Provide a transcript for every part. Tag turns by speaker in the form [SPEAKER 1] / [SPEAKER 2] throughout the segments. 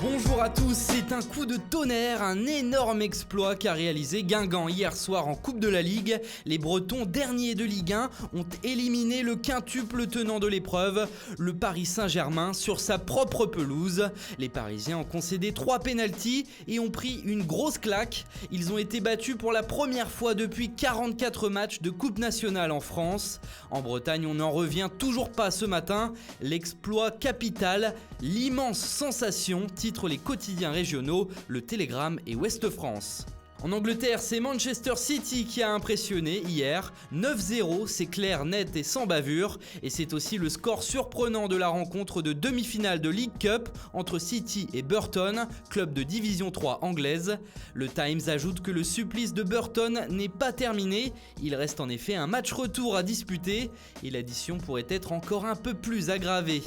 [SPEAKER 1] Bonjour à tous, c'est un coup de tonnerre, un énorme exploit qu'a réalisé Guingamp hier soir en Coupe de la Ligue. Les Bretons, derniers de Ligue 1, ont éliminé le quintuple tenant de l'épreuve, le Paris Saint-Germain, sur sa propre pelouse. Les Parisiens ont concédé 3 pénaltys et ont pris une grosse claque. Ils ont été battus pour la première fois depuis 44 matchs de Coupe nationale en France. En Bretagne, on n'en revient toujours pas ce matin. L'exploit capital, l'immense sensation, titrent les quotidiens régionaux, Le Télégramme et Ouest France. En Angleterre, c'est Manchester City qui a impressionné hier. 9-0, c'est clair, net et sans bavure. Et c'est aussi le score surprenant de la rencontre de demi-finale de League Cup entre City et Burton, club de Division 3 anglaise. Le Times ajoute que le supplice de Burton n'est pas terminé. Il reste en effet un match retour à disputer et l'addition pourrait être encore un peu plus aggravée.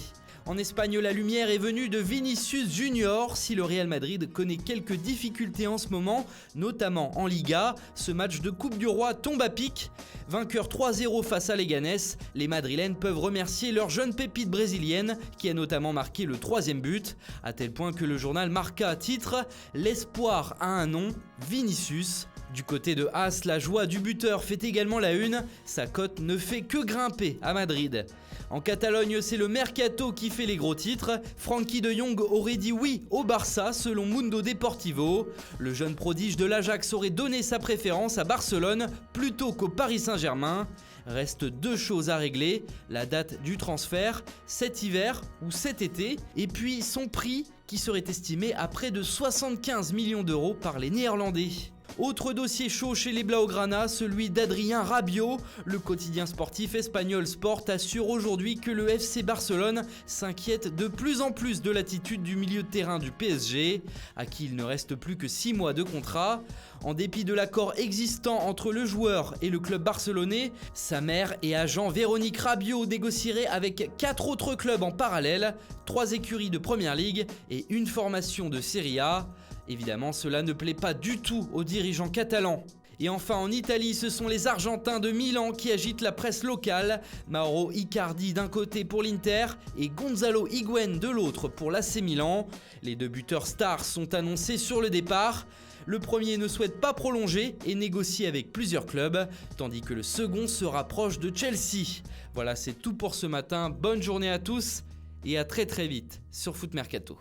[SPEAKER 1] En Espagne, la lumière est venue de Vinicius Junior. Si le Real Madrid connaît quelques difficultés en ce moment, notamment en Liga, ce match de Coupe du Roi tombe à pic. Vainqueur 3-0 face à Leganés, les Madrilènes peuvent remercier leur jeune pépite brésilienne qui a notamment marqué le 3e but, à tel point que le journal Marca titre « L'espoir a un nom, Vinicius ». Du côté de As, la joie du buteur fait également la une, sa cote ne fait que grimper à Madrid. En Catalogne, c'est le Mercato qui fait les gros titres. Frenkie de Jong aurait dit oui au Barça selon Mundo Deportivo. Le jeune prodige de l'Ajax aurait donné sa préférence à Barcelone plutôt qu'au Paris Saint-Germain. Reste 2 choses à régler, la date du transfert, cet hiver ou cet été, et puis son prix qui serait estimé à près de 75 millions d'euros par les Néerlandais. Autre dossier chaud chez les Blaugrana, celui d'Adrien Rabiot. Le quotidien sportif espagnol Sport assure aujourd'hui que le FC Barcelone s'inquiète de plus en plus de l'attitude du milieu de terrain du PSG, à qui il ne reste plus que 6 mois de contrat. En dépit de l'accord existant entre le joueur et le club barcelonais, sa mère et agent Véronique Rabiot négocieraient avec 4 autres clubs en parallèle, 3 écuries de Première Ligue et une formation de Serie A. Évidemment, cela ne plaît pas du tout aux dirigeants catalans. Et enfin en Italie, ce sont les Argentins de Milan qui agitent la presse locale. Mauro Icardi d'un côté pour l'Inter et Gonzalo Higuaín de l'autre pour l'AC Milan. Les 2 buteurs stars sont annoncés sur le départ. Le premier ne souhaite pas prolonger et négocie avec plusieurs clubs, tandis que le second se rapproche de Chelsea. Voilà, c'est tout pour ce matin. Bonne journée à tous et à très vite sur Foot Mercato.